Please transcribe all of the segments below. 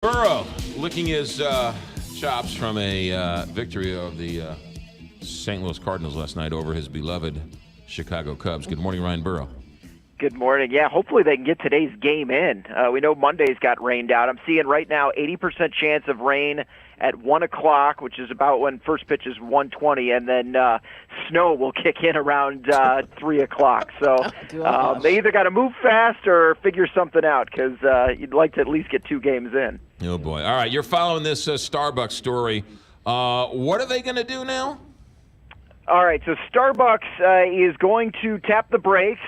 Burrow licking his chops from a victory of the St. Louis Cardinals last night over his beloved Chicago Cubs. Good morning, Ryan Burrow. Good morning. Yeah, hopefully they can get today's game in. We know Monday's got rained out. I'm seeing right now 80% chance of rain at 1 o'clock, which is about when first pitch is 1:20, and then snow will kick in around 3 o'clock. So they either got to move fast or figure something out because you'd like to at least get 2 games in. Oh, boy. All right, you're following this Starbucks story. What are they going to do now? All right, so Starbucks is going to tap the brakes,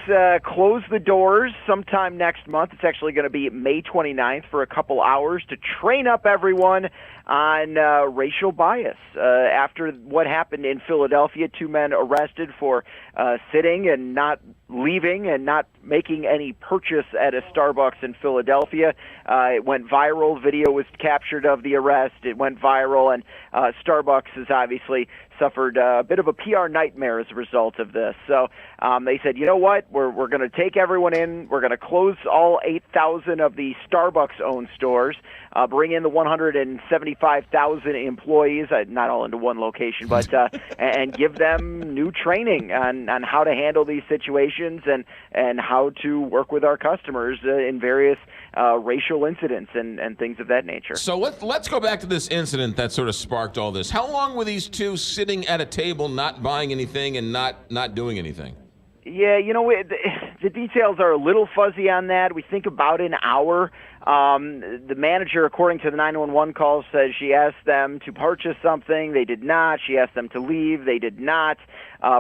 close the doors sometime next month. It's actually going to be May 29th for a couple hours to train up everyone on racial bias. After what happened in Philadelphia, 2 men arrested for sitting and not leaving and not making any purchase at a Starbucks in Philadelphia. It went viral. Video was captured of the arrest. It went viral, and Starbucks has obviously suffered a bit of a PR nightmare as a result of this. So they said, you know what, we're going to take everyone in. We're going to close all 8,000 of the Starbucks-owned stores, bring in the 175,000 employees, not all into one location, but and give them new training on how to handle these situations and how to work with our customers in various racial incidents and things of that nature. So let's go back to this incident that sort of sparked all this. How long were these two sitting at a table, not buying anything and not doing anything? Yeah, you know, the details are a little fuzzy on that. We think about an hour. The manager, according to the 911 call, says she asked them to purchase something. They did not. She asked them to leave. They did not.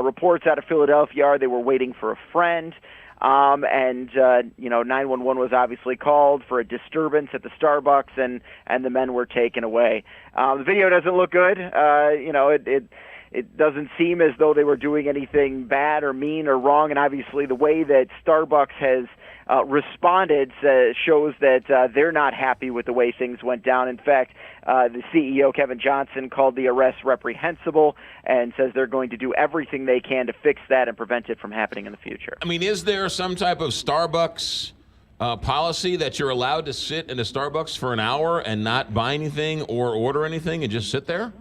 Reports out of Philadelphia are they were waiting for a friend. And 911 was obviously called for a disturbance at the Starbucks, and the men were taken away. The video doesn't look good. It doesn't seem as though they were doing anything bad or mean or wrong, and obviously the way that Starbucks has responded shows that they're not happy with the way things went down. In fact, the CEO, Kevin Johnson, called the arrest reprehensible and says they're going to do everything they can to fix that and prevent it from happening in the future. I mean, is there some type of Starbucks policy that you're allowed to sit in a Starbucks for an hour and not buy anything or order anything and just sit there?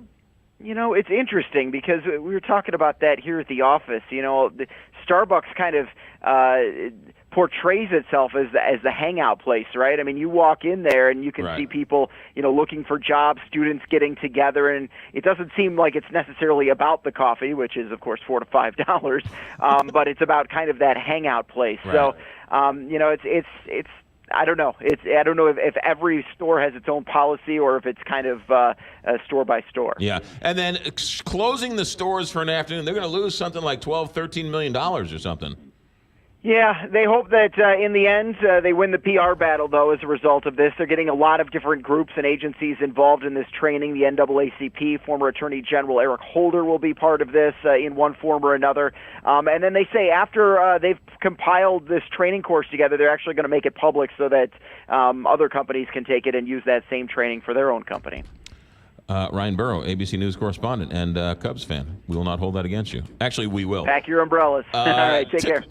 You know, it's interesting because we were talking about that here at the office. You know, the Starbucks kind of portrays itself as the hangout place, right? I mean, you walk in there and you can see people, looking for jobs, students getting together, and it doesn't seem like it's necessarily about the coffee, which is, of course, $4 to $5, but it's about kind of that hangout place. Right. So, it's I don't know. I don't know if every store has its own policy or if it's kind of store by store. Yeah, and then closing the stores for an afternoon, they're going to lose something like $13 million or something. Yeah, they hope that in the end they win the PR battle, though, as a result of this. They're getting a lot of different groups and agencies involved in this training. The NAACP, former Attorney General Eric Holder will be part of this in one form or another. And then they say after they've compiled this training course together, they're actually going to make it public so that other companies can take it and use that same training for their own company. Ryan Burrow, ABC News correspondent and Cubs fan. We will not hold that against you. Actually, we will. Pack your umbrellas. All right, take care.